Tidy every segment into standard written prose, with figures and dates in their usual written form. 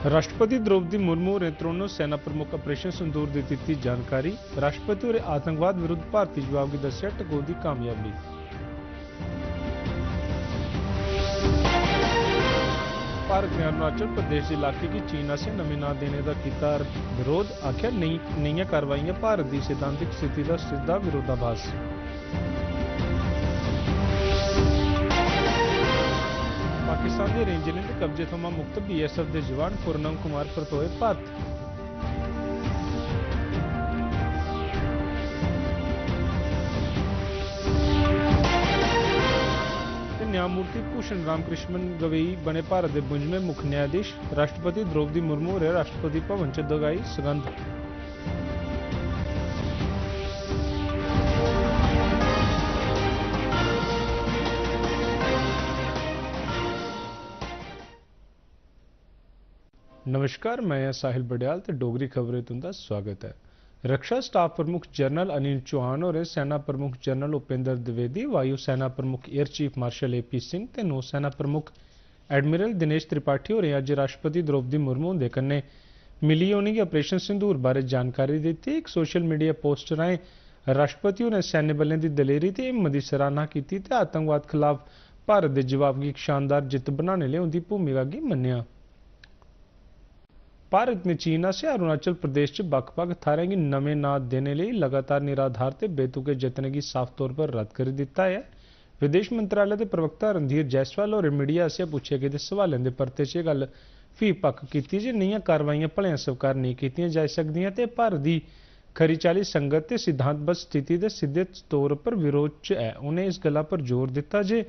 राष्ट्रपति द्रौपदी मुर्मू और त्रोनो सेना प्रमुख ऑपरेशन सिंदूर की दी जानकारी। राष्ट्रपति और आतंकवाद विरुद्ध भारतीय जवाब की दस्या टकोदी कामयाबी। भारत ने अरुणाचल प्रदेश इलाके की चीन से नमी ना देने का किया विरोध, आख्या नई कार्रवाइयां भारत की सिद्धांतिक स्थिति का सीधा विरोधाभास। पाकिस्तान के रेंजरें के कब्जे थमां मुक्त BSF के जवान पूर्णम कुमार परतोए भारत। न्यायमूर्ति भूषण रामकृष्णन गवई बने भारत के 52वें मुख्य न्यायाधीश। राष्ट्रपति द्रौपदी मुर्मू और राष्ट्रपति भवन च दगाई सगंध। नमस्कार, मैं साहिल बडियाल ते डोगरी खबरें तुंदा स्वागत है। रक्षा स्टाफ प्रमुख जनरल अनिल चौहान और सेना प्रमुख जनरल उपेंद्र द्विवेदी, वायु सेना प्रमुख air chief marshal AP Singh ते नौसेना प्रमुख एडमिरल दिनेश त्रिपाठी और अज राष्ट्रपति द्रौपदी मुर्मू हुंदे कन्नै मिली उनेंगी ऑपरेशन सिंदूर बारे जानकारी दी। एक सोशल मीडिया पोस्ट राएं राष्ट्रपति होरें सैन्य बलें की दलेरी ते हिम्मत की सराहना की ते आतंकवाद खिलाफ भारत के जवाब की एक शानदार जित बनाने लिए उनकी भूमिका की मन्निया। भारत ने चीन से अरुणाचल प्रदेश च बक्ख-बक्ख थारें की नमें ना देने लिए लगातार निराधार ते बेतुके जतन की साफ तौर पर रद्द कर दिता है। विदेश मंत्रालय के प्रवक्ता रणधीर जायसवाल और मीडिया आसेआ पूछे गए सवालों के परते च गल फ्ही पक्क की जे नई कार्रवाइयां भलेआं स्वीकार नहीं कीतियां जाई सकदियां ते भारत की खरी चाली संगत ते सिद्धांतबद्ध स्थिति के सीधे तौर पर विरोध च है। उन्हें इस गल्ला पर जोर दिता जे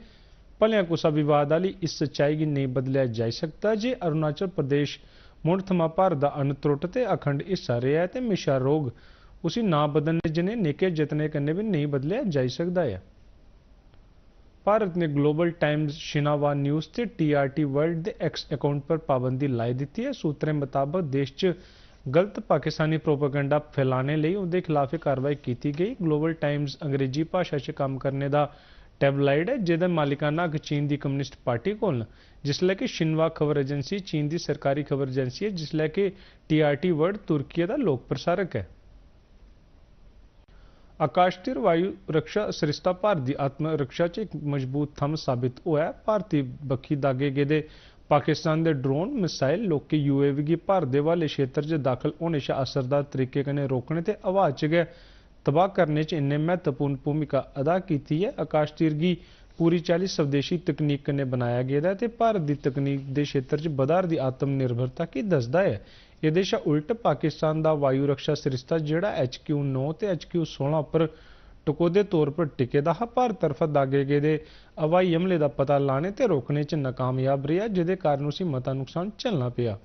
भलेआं कुसा विवाद वाली इस सच्चाई की नहीं बदलिया जाई सकता जे अरुणाचल प्रदेश मुड़ थमां भारत का अनत्रुट ते अखंड हिस्सा रहा है ते मिशा रोग उसी ना बदलने जने निके जतने कन्नै भी नहीं बदलिया जाई सकता है। भारत ने ग्लोबल टाइम्स, शिनावा न्यूज़ ते TRT वर्ल्ड के X अकाउंट पर पाबंदी लाई दी है। सूत्रें मुताबक देश च गलत पाकिस्तानी प्रोपेगेंडा फैलाने लिए उनके खिलाफ कार्रवाई की गई। ग्लोबल टाइम्स अंग्रेजी भाषा च काम करने का टैबलाइड है जिसका मालिकाना हक चीन की कम्युनिस्ट पार्टी को, जिसलै कि शिन्वा खबर एजेंसी चीन की सरकारी खबर एजेंसी है, जिसलै कि TRT वर्ल्ड तुर्की का लोक प्रसारक है। आकाशतीर वायु रक्षा सरिस्ता भारत की आत्म रक्षा च एक मजबूत थंम साबित हुआ है। भारतीय बक्खी दागे गेदे पाकिस्तान के ड्रोन, मिसाइल, लौह्के UAV गी भारत के हवाले क्षेत्र च दाखल होने शा असरदार तरीके कन्नै रोकने ते हवा च गै तबाह करने च इन्ने महत्वपूर्ण भूमिका अदा की है। आकाशतीर गी पूरी चाली स्वदेशी तकनीक कन्नै बनाया गया है। भारत की तकनीक के क्षेत्र च बधारदी आत्मनिर्भरता की दसदा है। एह्दे शा उल्ट पाकिस्तान का वायु रक्षा सरिस्ता जिहड़ा HQ-9 ते HQ-16 पर टकोदे तौर पर टिके दा हा, भारत तरफा दागे गेदे हवाई हमले का पता लाने ते रोकने च नाकामयाब रहा, जिहदे कारण उसी मता नुकसान झेलना पिया।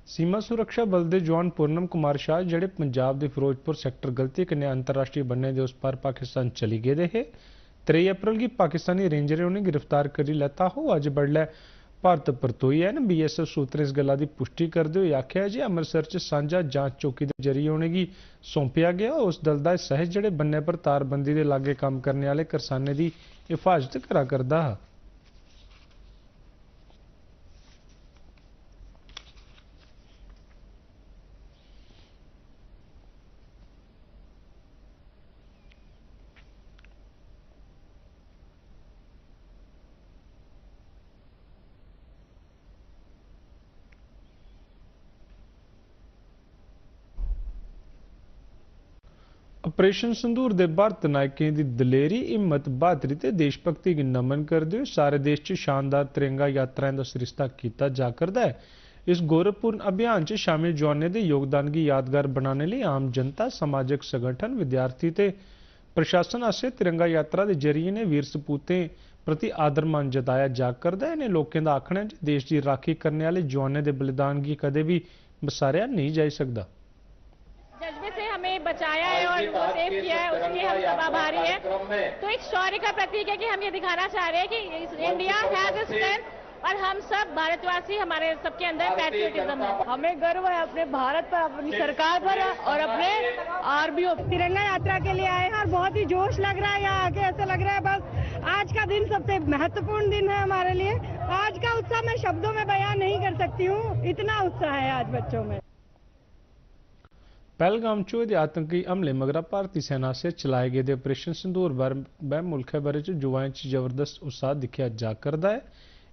सीमा सुरक्षा बल के जवान पूर्णम कुमार शाह जिहड़े पंजाब के फिरोजपुर सैक्टर गलती कन्नै अंतरराष्ट्रीय बन्ने के उस पार पाकिस्तान चली गए थे। 3 अप्रैल की पाकिस्तानी रेंजरें उन्हें गिरफ्तार करी लैता हो। अज बडलै भारत परतोई है। BSF सूत्रें इस गल्ला की पुष्टि करते हुए आख्या जे अमृतसर च सांझा जांच चौकी के जरिए उन्हेंगी सौंपया गया। उस दल का हिस्सा है जिहड़े बन्ने पर तारबंदी के लागे काम करने वाले करसाने की हिफाजत करा करदा हा। ऑपरेशन सिंदूर के भारत नायकें की दलेरी, हिम्मत, बहादुरी ते देशभक्ति की नमन करते हुए सारे देश च शानदार तिरंगा यात्राएं का सरिस्ता किया जा करदा है। इस गौरवपूर्ण अभियान च शामिल जवानों के योगदान की यादगार बनाने लिए आम जनता, समाजिक संगठन, विद्यार्थी ते प्रशासन आसेआ तिरंगा यात्रा के जरिए ने वीर सपूतें प्रति आदर मान जताया जा करदा है। इन्हें लोगों का आखना है कि देश की राखी करने वाले जवानों के बलिदान की कदे भी बसारिया नहीं जा सकता। जज्बे से हमें बचाया है और सेव किया है, उसके हम सब आभारी हैं। तो एक शौर्य का प्रतीक है कि हम ये दिखाना चाह रहे हैं कि इंडिया हैज अ स्ट्रेंथ और हम सब भारतवासी, हमारे सबके अंदर पैट्रियटिज्म है। हमें गर्व है अपने भारत पर, अपनी सरकार पर और अपने आर्मियों। तिरंगा यात्रा के लिए आए हैं और बहुत ही जोश लग रहा है यहाँ आके। ऐसा लग रहा है बस आज का दिन सबसे महत्वपूर्ण दिन है हमारे लिए। आज का उत्साह मैं शब्दों में बयान नहीं कर सकती हूँ, इतना उत्साह है आज बच्चों में। पहलगाम च आतंकी हमले मगरा भारतीय सेना से चलाए गए ऑपरेशन सिंदूर बारे मुल्क बारे युवाएं च जबरदस्त उत्साह दिखा जा करदा है।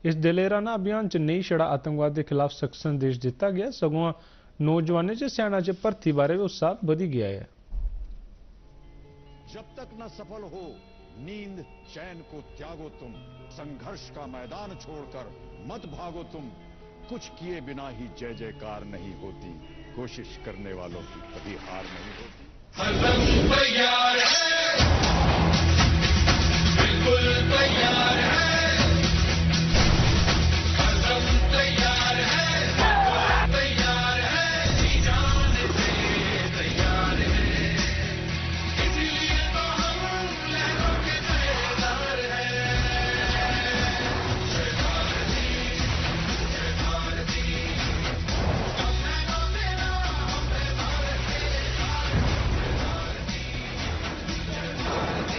इस दिलेराना अभियान च नहीं छड़ा आतंकवाद के खिलाफ सख्त संदेश दिता गया, सगों नौजवानों च सेना च भर्ती बारे भी उत्साह बढ़ी गया है। जब तक न सफल हो नींद चैन को त्यागो तुम, संघर्ष का मैदान छोड़कर मत भागो तुम, कुछ किए बिना ही जय जयकार नहीं होती, कोशिश करने वालों की कभी हार नहीं होती। हरदम तैयार है, बिल्कुल तैयार है, हरदम तैयार है, तैयार है, जी जान से तैयार है, इसलिए तो हम लहरों के पहरेदार हैं। जय भारती, जय भारती, हम है तो तेरा, हम है भारत के, जय भारती, जय भारती, हम है तो तेरा,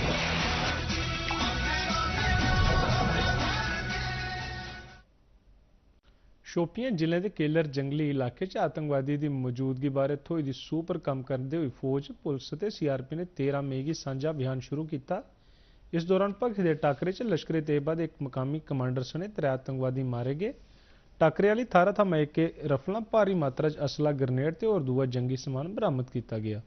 हम है भारत के। शोपियां जिले के केलर जंगली इलाके च आतंकवादी की मौजूदगी बारे थोड़ी दी सूह पर काम करते हुए फौज, पुलिस ते सीआरपी ने 13 मई की सांझा अभियान शुरू किया। इस दौरान भखी दे टाकरे च लश्करे तैयबा के एक मकामी कमांडर सने 3 आतंकवादी मारे गए। टाकरे वाली थारा थमां एक रफलां, भारी मात्रा च असला, ग्रनेड ते और दूआ जंगी समान बरामद किया गया।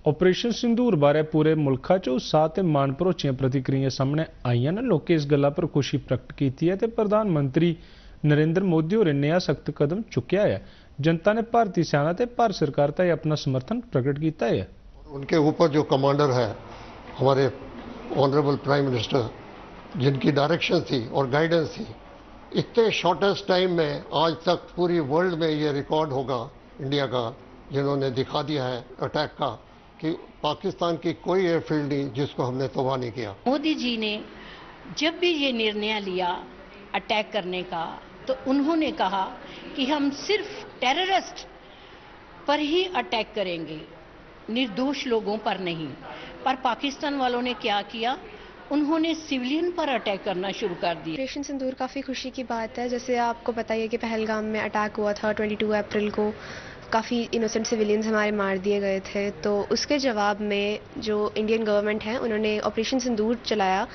ऑपरेशन सिंदूर बारे पूरे मुल्का च उत्साह ते मान भरोचियां प्रतिक्रियाएं सामने आईयां न। लोकें इस गल्ला पर खुशी प्रगट की है ते प्रधानमंत्री नरेंद्र मोदी होरें नेहा सख्त कदम चुक्या है। जनता ने भारतीय सेना ते भारत सरकार दा अपना समर्थन प्रकट किया है। उनके ऊपर जो कमांडर है हमारे ऑनरेबल प्राइम मिनिस्टर, जिनकी डायरेक्शन थी और गाइडेंस थी, इतने शॉर्टेस्ट टाइम में आज तक पूरी वर्ल्ड में ये रिकॉर्ड होगा इंडिया का, जिन्होंने दिखा दिया है अटैक का कि पाकिस्तान की कोई एयरफील्ड नहीं जिसको हमने तबाह नहीं किया। मोदी जी ने जब भी ये निर्णय लिया अटैक करने का, तो उन्होंने कहा कि हम सिर्फ टेररिस्ट पर ही अटैक करेंगे, निर्दोष लोगों पर नहीं। पर पाकिस्तान वालों ने क्या किया, उन्होंने सिविलियन पर अटैक करना शुरू कर दिया। ऑपरेशन सिंदूर काफ़ी खुशी की बात है। जैसे आपको पता ही है कि पहलगाम में अटैक हुआ था 22 अप्रैल को, काफ़ी इनोसेंट सिविलियंस हमारे मार दिए गए थे। तो उसके जवाब में जो इंडियन गवर्नमेंट है उन्होंने ऑपरेशन सिंदूर चलाया,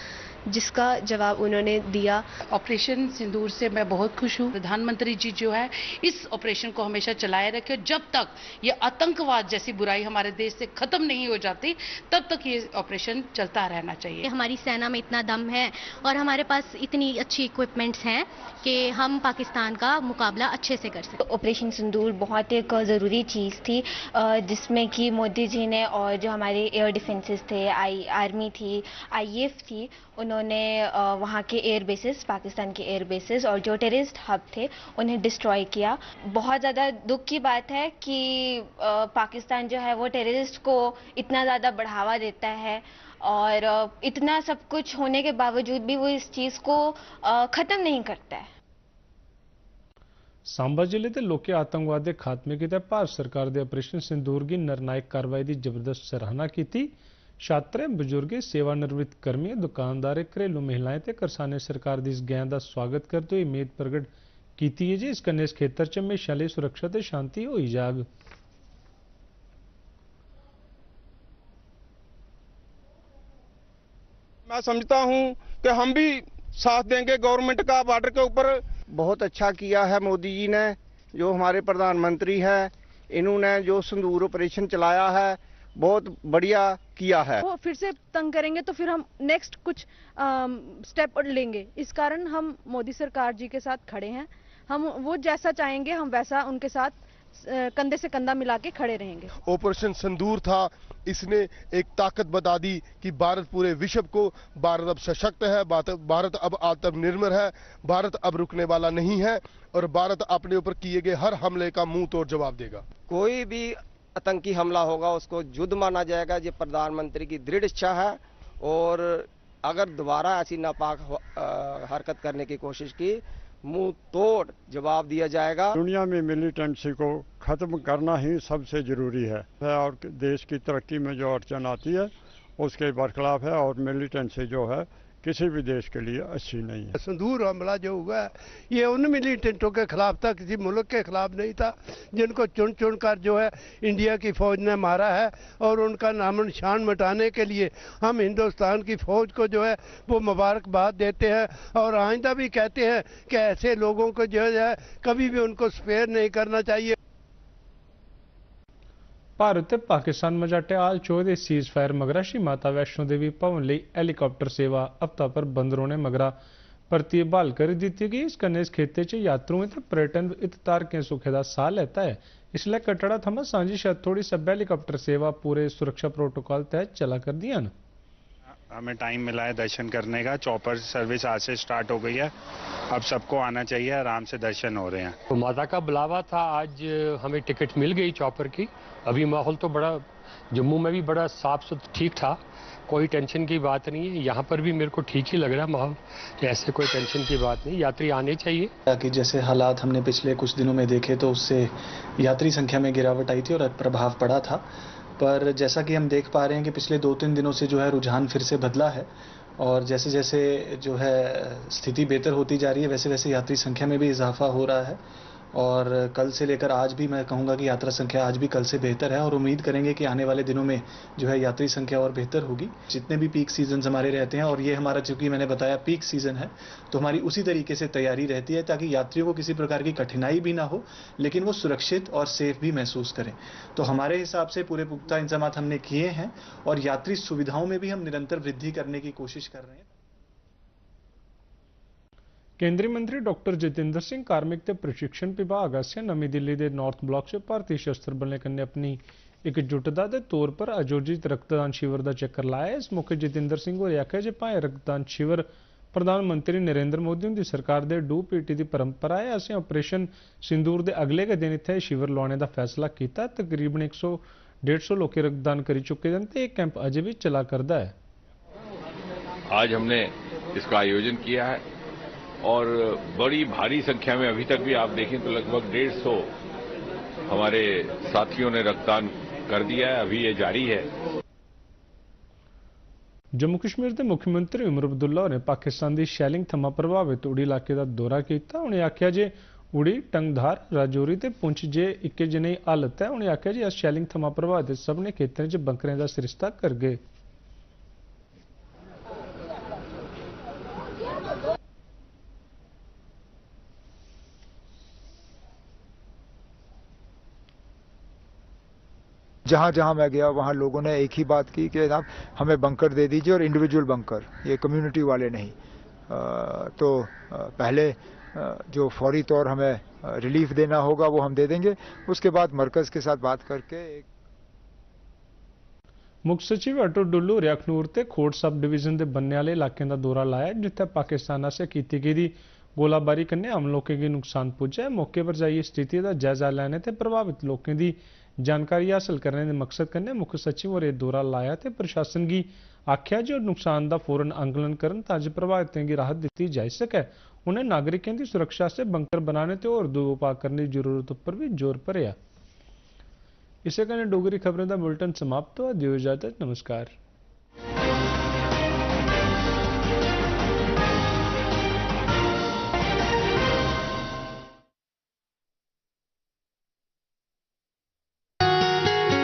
जिसका जवाब उन्होंने दिया। ऑपरेशन सिंदूर से मैं बहुत खुश हूँ। प्रधानमंत्री जी जो है इस ऑपरेशन को हमेशा चलाए रखे, जब तक ये आतंकवाद जैसी बुराई हमारे देश से खत्म नहीं हो जाती तब तक ये ऑपरेशन चलता रहना चाहिए। हमारी सेना में इतना दम है और हमारे पास इतनी अच्छी इक्विपमेंट्स हैं कि हम पाकिस्तान का मुकाबला अच्छे से कर सकते। ऑपरेशन सिंदूर बहुत एक ज़रूरी चीज़ थी, जिसमें कि मोदी जी ने और जो हमारे एयर डिफेंसेस थे, आर्मी थी, आईएएफ थी, उन्होंने वहाँ के एयर बेसिस, पाकिस्तान के एयर बेसिस और जो टेररिस्ट हब थे उन्हें डिस्ट्रॉय किया। बहुत ज़्यादा दुख की बात है कि पाकिस्तान जो है वो टेररिस्ट को इतना ज़्यादा बढ़ावा देता है और इतना सब कुछ होने के बावजूद भी वो इस चीज़ को ख़त्म नहीं करता है। सांबा जिले के लोके आतंकवाद के खात्मे की भारत सरकार के ऑपरेशन सिंदूर की निर्णायक कार्रवाई की जबरदस्त सराहना की। छात्रें, बुजुर्ग, सेवानिवृत्त कर्मी, दुकानदार, घरेलू महिलाएं ते करसाने सरकार की इस गैं का स्वागत करते हुए उम्मीद प्रगट की है जी इस कन्नै इस खेतर च हमेशा लिए सुरक्षा ते शांति होई जाग। मैं समझता हूं कि हम भी साथ देंगे गवर्नमेंट का। बॉर्डर के ऊपर बहुत अच्छा किया है मोदी जी ने, जो हमारे प्रधानमंत्री हैं, इन्होंने जो सिंदूर ऑपरेशन चलाया है बहुत बढ़िया किया है। वो फिर से तंग करेंगे तो फिर हम नेक्स्ट कुछ स्टेप लेंगे। इस कारण हम मोदी सरकार जी के साथ खड़े हैं। हम वो जैसा चाहेंगे हम वैसा उनके साथ कंधे से कंधा मिला के खड़े रहेंगे। ऑपरेशन सिंदूर था, इसने एक ताकत बता दी कि भारत पूरे विश्व को, भारत अब सशक्त है, भारत अब आत्मनिर्भर है, भारत अब रुकने वाला नहीं है और भारत अपने ऊपर किए गए हर हमले का मुंह तोड़ जवाब देगा। कोई भी आतंकी हमला होगा उसको युद्ध माना जाएगा। ये प्रधानमंत्री की दृढ़ इच्छा है और अगर दोबारा ऐसी नापाक हरकत करने की कोशिश की, मुंह तोड़ जवाब दिया जाएगा। दुनिया में मिलिटेंसी को खत्म करना ही सबसे जरूरी है और देश की तरक्की में जो अड़चन आती है उसके बरखिलाफ है और मिलिटेंसी जो है किसी भी देश के लिए अच्छी नहीं है। संदूर हमला जो हुआ है ये उन मिलिटेंटों के खिलाफ था, किसी मुल्क के खिलाफ नहीं था, जिनको चुन चुन कर जो है इंडिया की फौज ने मारा है। और उनका नामो निशान मिटाने के लिए हम हिंदुस्तान की फौज को जो है वो मुबारकबाद देते हैं और आइंदा भी कहते हैं कि ऐसे लोगों को जो है कभी भी उनको स्पेयर नहीं करना चाहिए। ਭਾਰਤ ਤੇ ਪਾਕਿਸਤਾਨ ਮਝਾਟੇ ਆਲ ਚੋਹ ਦੇ ਸੀਜ਼ ਫਾਇਰ ਮਗਰਾ ਸ਼੍ਰੀ ਮਾਤਾ ਵੈਸ਼ਨੋ ਦੇਵੀ ਭਵਨ ਲਈ ਹੈਲੀਕਾਪਟਰ सेवा हफ्ता पर बंद रोने मगरा परती बहाल कर दी गई। इस कन्ने इस खेते च यात्रुओं ते पर्यटन इततारकें सुखे का साह लेता है। इसलिए कटड़ा थमा सांझी शतोड़ी सब हेलीकाप्टर सेवा पूरे सुरक्षा प्रोटोकॉल तहत चला कर दी। हमें टाइम मिला है दर्शन करने का। चॉपर सर्विस आज से स्टार्ट हो गई है, अब सबको आना चाहिए, आराम से दर्शन हो रहे हैं। तो माता का बुलावा था, आज हमें टिकट मिल गई चॉपर की। अभी माहौल तो बड़ा जम्मू में भी बड़ा साफ सुथरा ठीक था, कोई टेंशन की बात नहीं है। यहाँ पर भी मेरे को ठीक ही लग रहा है माहौल, ऐसे कोई टेंशन की बात नहीं। यात्री आने चाहिए। कि जैसे हालात हमने पिछले कुछ दिनों में देखे तो उससे यात्री संख्या में गिरावट आई थी और प्रभाव पड़ा था, पर जैसा कि हम देख पा रहे हैं कि पिछले 2-3 दिनों से जो है रुझान फिर से बदला है और जैसे जैसे जो है स्थिति बेहतर होती जा रही है वैसे वैसे यात्री संख्या में भी इजाफा हो रहा है। और कल से लेकर आज भी मैं कहूँगा कि यात्रा संख्या आज भी कल से बेहतर है और उम्मीद करेंगे कि आने वाले दिनों में जो है यात्री संख्या और बेहतर होगी। जितने भी पीक सीजन हमारे रहते हैं और ये हमारा चूँकि मैंने बताया पीक सीजन है तो हमारी उसी तरीके से तैयारी रहती है ताकि यात्रियों को किसी प्रकार की कठिनाई भी ना हो लेकिन वो सुरक्षित और सेफ भी महसूस करें। तो हमारे हिसाब से पूरे पुख्ता इंतजाम हमने किए हैं और यात्री सुविधाओं में भी हम निरंतर वृद्धि करने की कोशिश कर रहे हैं। केंद्रीय मंत्री डॉक्टर जितेंद्र सिंह कार्मिक ते प्रशिक्षण विभाग आसेआ नवी दिल्ली के नॉर्थ ब्लॉक से भारतीय शस्त्र बलें कन्नै अपनी एकजुटता के तौर पर आयोजित रक्तदान शिविर का चक्कर लाया। इस मौके जितेंद्र सिंह होरें आखेआ जे भाएं रक्तदान शिविर प्रधानमंत्री नरेंद्र मोदी उनकी सरकार के डू पीटी की परंपरा है, असें ऑपरेशन सिंदूर के अगले के दिन इत्थे शिविर लाने का फैसला किया। तकरीबन 100-150 लोग रक्तदान कर चुके हैं तो यह कैंप अजे भी चला करता है। आज हमने इसका आयोजन किया है और बड़ी भारी संख्या में अभी तक भी आप देखें तो लगभग 150 हमारे साथियों ने रक्तदान कर दिया है, अभी ये जारी है। जम्मू कश्मीर के मुख्यमंत्री उमर अब्दुल्ला ने पाकिस्तान की शैलिंग थमा प्रभावित उड़ी इलाके का दौरा किया। उन्हें आख्या जे उड़ी टंगधार राजौरी ते पुंछ जे इक्के जनेही हालत है। उन्हें आख्या जे शैलिंग थमा प्रभावित सभनें खेतरें च बंकरें का सरिस्ता कर गए। जहाँ जहाँ मैं गया वहाँ लोगों ने एक ही बात की कि जनाब हमें बंकर दे दीजिए और इंडिविजुअल बंकर, ये कम्युनिटी वाले नहीं। तो पहले जो फौरी तौर हमें रिलीफ देना होगा वो हम दे देंगे, उसके बाद मरकज़ के साथ बात करके मुख्य सचिव अटल डुल्लू अखनूर ते खोड़ सब डिवीजन के बनने वाले इलाकों का दौरा लाया जिथे पाकिस्तान से की गई गोलाबारी कन्ने आम लोगों की नुकसान पुजा है। मौके पर जाइए स्थिति का जायजा लैने ते प्रभावित लोगों की जानकारी हासिल करने के मकसद कन्ने मुख्य सचिव और दौरा लाया ते प्रशासन की आख्या जो नुकसान का फौरन आंकलन करन ताकि प्रभावितों की राहत दी जा सके। उन्हें नागरिकों की सुरक्षा से बंकर बनाने ते और दुरुपयोग करने की जरूरत पर भी जोर भरिया। इसे कन्ने डोगरी खबरें का बुलेटिन समाप्त हुआ। दियो इजाजत, नमस्कार।